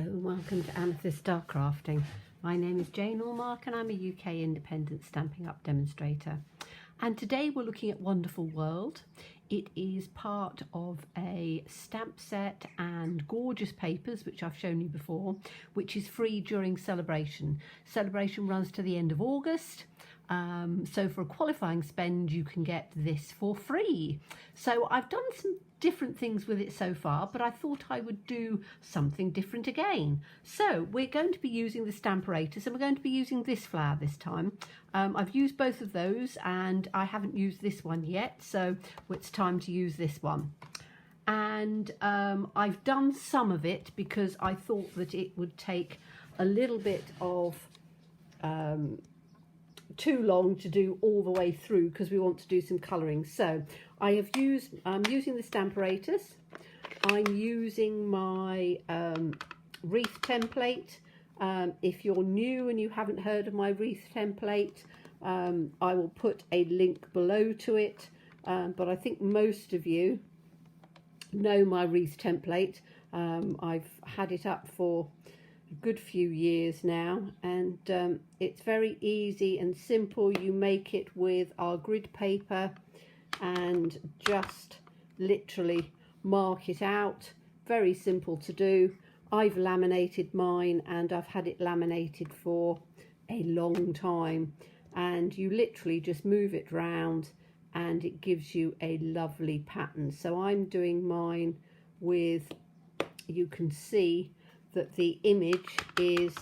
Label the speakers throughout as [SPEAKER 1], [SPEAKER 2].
[SPEAKER 1] Hello and welcome to Amethyst Star Crafting. My name is Jane Allmark and I'm a UK independent Stampin' Up demonstrator. And today we're looking at Wonderful World. It is part of a stamp set and gorgeous papers, which I've shown you before, which is free during Saleabration. Saleabration runs to the end of August. So for a qualifying spend, you can get this for free. So I've done some different things with it so far, but I thought I would do something different again. So we're going to be using the stamparatus, and we're going to be using this flower this time. I've used both of those and I haven't used this one yet, so it's time to use this one. And I've done some of it because I thought that it would take a little bit of too long to do all the way through because we want to do some colouring. So I'm using the stamparatus. I'm using my wreath template. If you're new and you haven't heard of my wreath template, I will put a link below to it, but I think most of you know my wreath template. I've had it up for a good few years now, and it's very easy and simple. You make it with our grid paper and just literally mark it out. Very simple to do. I've laminated mine and I've had it laminated for a long time, and you literally just move it round and it gives you a lovely pattern. So I'm doing mine with, you can see that the image is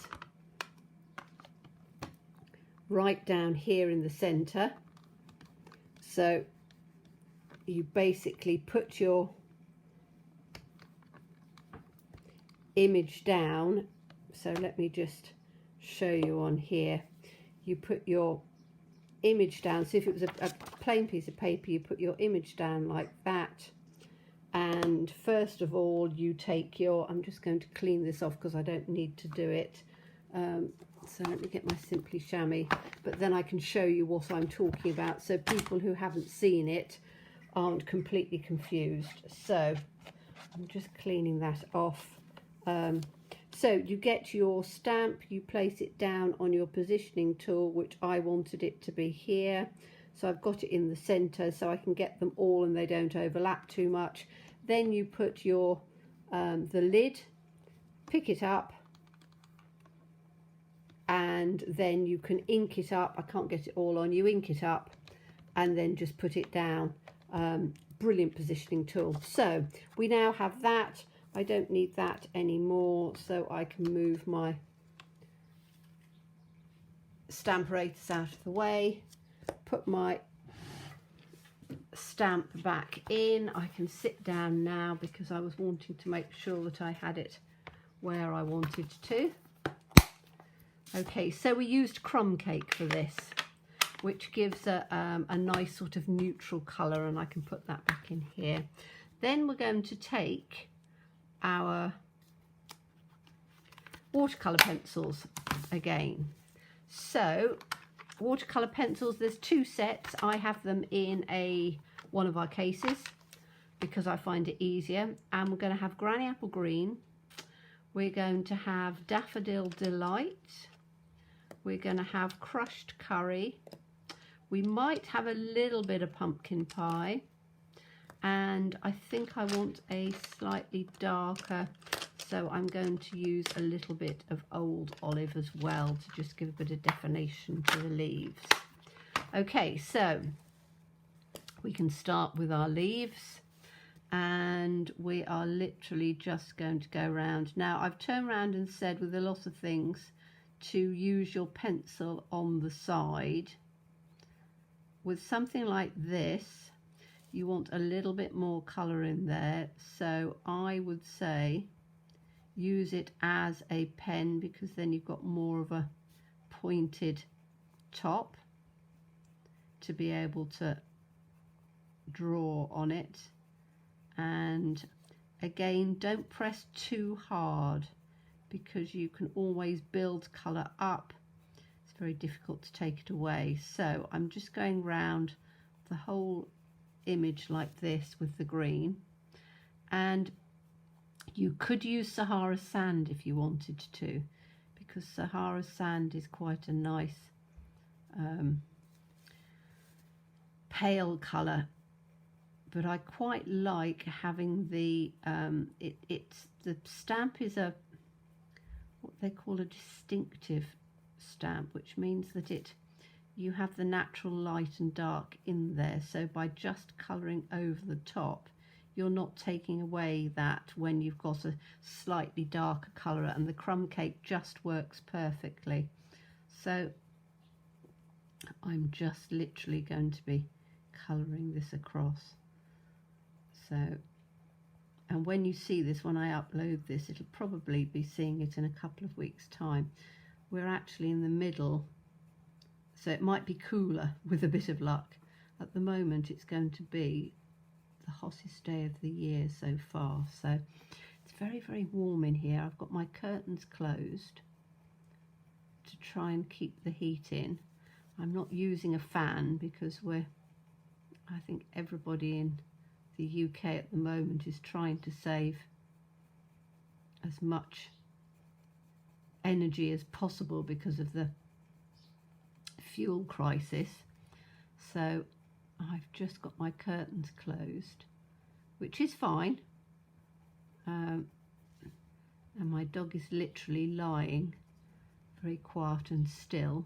[SPEAKER 1] right down here in the center. So you basically put your image down. So let me just show you on here. You put your image down. So if it was a plain piece of paper, you put your image down like that. And first of all, you take your, I'm just going to clean this off because I don't need to do it. So let me get my Simply Chamois, but then I can show you what I'm talking about so people who haven't seen it aren't completely confused. So I'm just cleaning that off. So you get your stamp, you place it down on your positioning tool, which I wanted it to be here. So I've got it in the center so I can get them all and they don't overlap too much. Then you put your the lid, pick it up, and then you can ink it up. I can't get it all on. You ink it up and then just put it down. Brilliant positioning tool. So we now have that. I don't need that anymore, so I can move my stamparatus out of the way. Put my stamp back in. I can sit down now because I was wanting to make sure that I had it where I wanted to. Okay, so we used crumb cake for this, which gives a nice sort of neutral colour, and I can put that back in here. Then we're going to take our watercolour pencils again. So watercolor pencils, there's two sets. I have them in one of our cases because I find it easier, and we're going to have Granny Apple Green, we're going to have Daffodil Delight, we're going to have Crushed Curry, we might have a little bit of Pumpkin Pie, and I think I want a slightly darker, so I'm going to use a little bit of Old Olive as well to just give a bit of definition to the leaves. Okay, so we can start with our leaves, and we are literally just going to go around. Now I've turned around and said with a lot of things to use your pencil on the side. With something like this, you want a little bit more colour in there, so I would say use it as a pen because then you've got more of a pointed top to be able to draw on it. And again, don't press too hard because you can always build colour up. It's very difficult to take it away. So I'm just going round the whole image like this with the green, and You could use Sahara sand if you wanted to, because Sahara sand is quite a nice pale colour, but I quite like having the the stamp is a what they call a distinctive stamp, which means that you have the natural light and dark in there, so by just colouring over the top you're not taking away that when you've got a slightly darker colour, and the crumb cake just works perfectly. So I'm just literally going to be colouring this across. So, and when you see this, when I upload this, it'll probably be seeing it in a couple of weeks' time. We're actually in the middle, so it might be cooler with a bit of luck. At the moment it's going to be the hottest day of the year so far, so it's very, very warm in here. I've got my curtains closed to try and keep the heat in. I'm not using a fan because I think everybody in the UK at the moment is trying to save as much energy as possible because of the fuel crisis. So I've just got my curtains closed, which is fine, and my dog is literally lying very quiet and still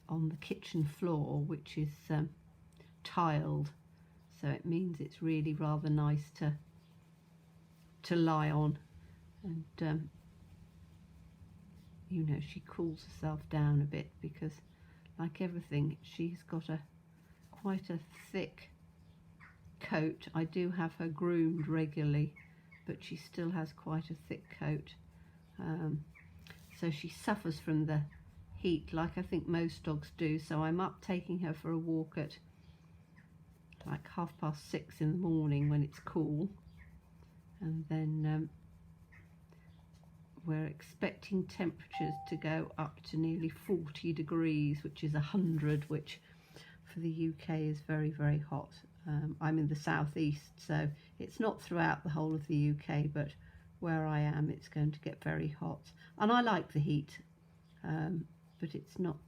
[SPEAKER 1] on the kitchen floor, which is tiled, so it means it's really rather nice to lie on, and you know, she cools herself down a bit because, like everything, she's got quite a thick coat. I do have her groomed regularly, but she still has quite a thick coat, so she suffers from the heat like I think most dogs do. So I'm up taking her for a walk at like 6:30 in the morning when it's cool, and then we're expecting temperatures to go up to nearly 40 degrees, which is 100, which for the UK is very, very hot. I'm in the southeast, so it's not throughout the whole of the UK, but where I am it's going to get very hot, and I like the heat, but it's not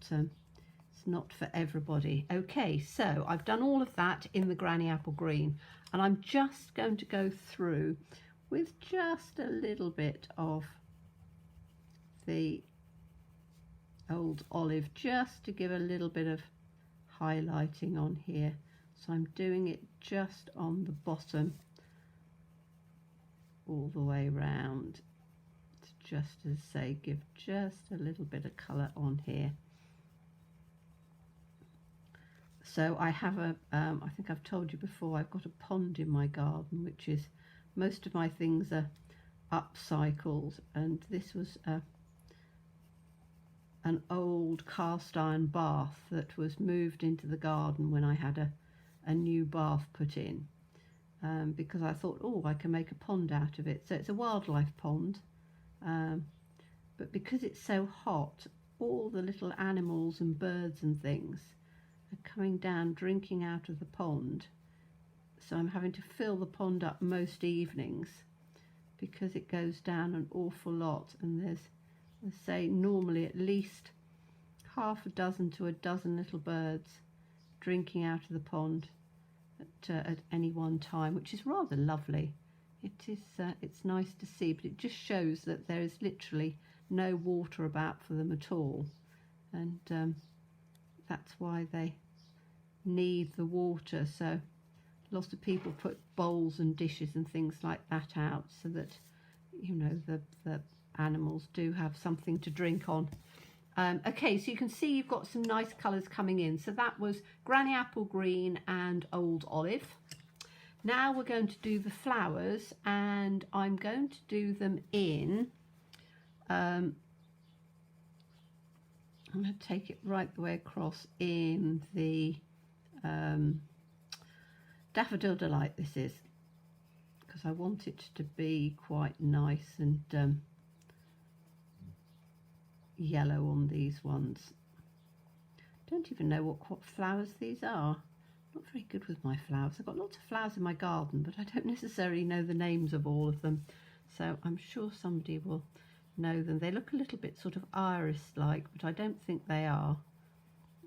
[SPEAKER 1] for everybody. Okay, so I've done all of that in the Granny Apple Green, and I'm just going to go through with just a little bit of the Old Olive, just to give a little bit of highlighting on here. So I'm doing it just on the bottom all the way round, to just, as say, give just a little bit of colour on here. So I have I think I've told you before, I've got a pond in my garden, which is, most of my things are upcycled, and this was an old cast iron bath that was moved into the garden when I had a new bath put in, because I thought, oh, I can make a pond out of it. So it's a wildlife pond, but because it's so hot, all the little animals and birds and things are coming down drinking out of the pond, so I'm having to fill the pond up most evenings because it goes down an awful lot, and there's, let's say, normally at least half a dozen to a dozen little birds drinking out of the pond at any one time, which is rather lovely. It is, it's nice to see, but it just shows that there is literally no water about for them at all, and that's why they need the water. So lots of people put bowls and dishes and things like that out so that, you know, the animals do have something to drink on. Okay, so you can see you've got some nice colours coming in. So that was Granny Apple Green and Old Olive. Now we're going to do the flowers, and I'm going to do them in, I'm going to take it right the way across in the Daffodil Delight, this is, because I want it to be quite nice and yellow on these ones. Don't even know what flowers these are. Not very good with my flowers. I've got lots of flowers in my garden, but I don't necessarily know the names of all of them. So I'm sure somebody will know them. They look a little bit sort of iris-like, but I don't think they are.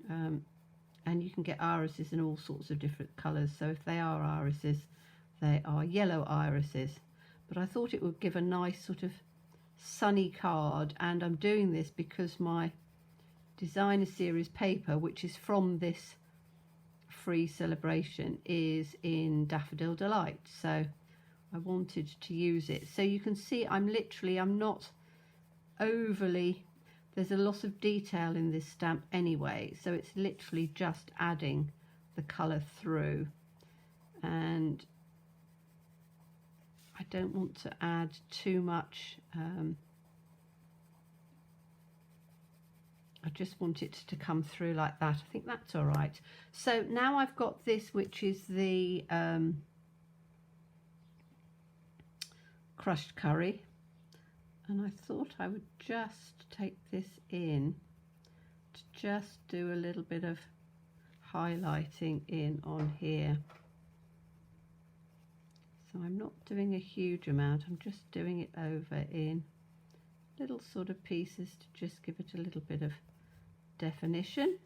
[SPEAKER 1] And you can get irises in all sorts of different colours. So if they are irises, they are yellow irises. But I thought it would give a nice sort of sunny card, and I'm doing this because my designer series paper, which is from this free Saleabration, is in Daffodil Delight, so I wanted to use it. So you can see I'm not overly, there's a lot of detail in this stamp anyway, so it's literally just adding the colour through, and I don't want to add too much. I just want it to come through like that. I think that's all right. So now I've got this, which is the crushed curry, and I thought I would just take this in to just do a little bit of highlighting in on here. So I'm not doing a huge amount, I'm just doing it over in little sort of pieces to just give it a little bit of definition.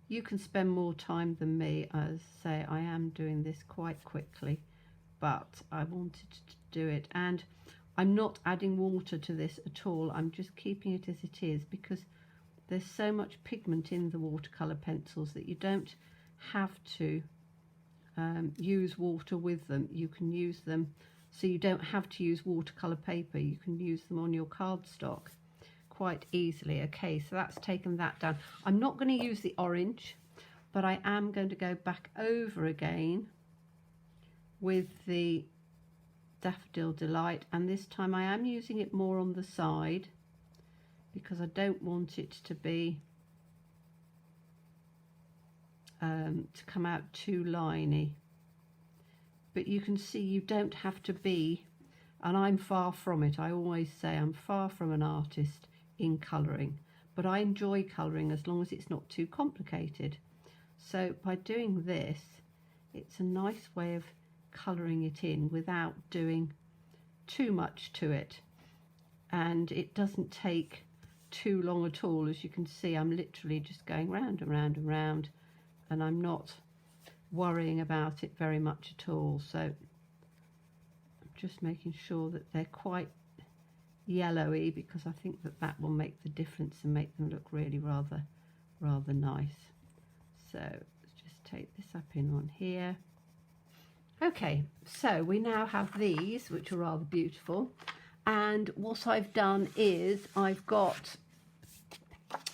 [SPEAKER 1] You can spend more time than me, as say I am doing this quite quickly, but I wanted to do it, and I'm not adding water to this at all. I'm just keeping it as it is because there's so much pigment in the watercolor pencils that you don't have to use water with them. You can use them, so you don't have to use watercolor paper. You can use them on your cardstock quite easily. Okay, so that's taken that down. I'm not going to use the orange, but I am going to go back over again with the Daffodil Delight, and this time I am using it more on the side because I don't want it to be to come out too liney. But you can see you don't have to be, and I'm far from it. I always say I'm far from an artist in colouring, but I enjoy colouring as long as it's not too complicated. So by doing this, it's a nice way of colouring it in without doing too much to it, and it doesn't take too long at all. As you can see, I'm literally just going round and round and round, and I'm not worrying about it very much at all. So I'm just making sure that they're quite yellowy because I think that that will make the difference and make them look really rather nice. So let's just take this up in on here. Okay, so we now have these, which are rather beautiful, and what I've done is I've got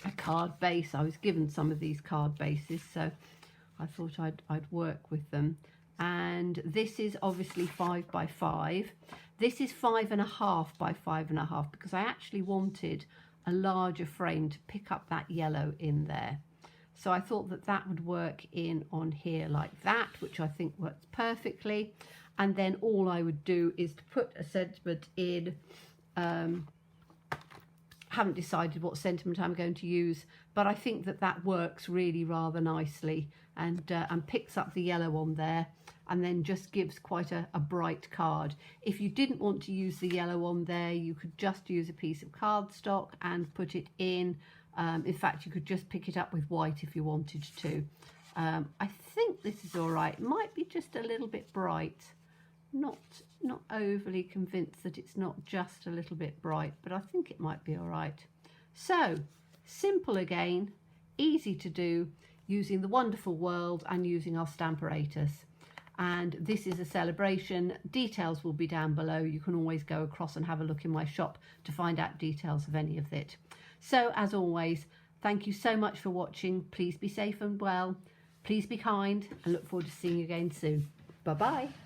[SPEAKER 1] a card base. I was given some of these card bases, so I thought I'd work with them, and this is obviously 5 by 5. This is 5.5 by 5.5 because I actually wanted a larger frame to pick up that yellow in there. So I thought that that would work in on here like that, which I think works perfectly. And then all I would do is to put a sentiment in. Haven't decided what sentiment I'm going to use, but I think that that works really rather nicely, and picks up the yellow on there, and then just gives quite a bright card. If you didn't want to use the yellow on there, you could just use a piece of cardstock and put it in. In fact, you could just pick it up with white if you wanted to. I think this is all right. It might be just a little bit bright. Not overly convinced that it's not just a little bit bright, but I think it might be all right. So simple again, easy to do, using the Wonderful World and using our stamparatus. And this is a Saleabration. Details will be down below. You can always go across and have a look in my shop to find out details of any of it. So as always, thank you so much for watching. Please be safe and well. Please be kind, and look forward to seeing you again soon. Bye bye.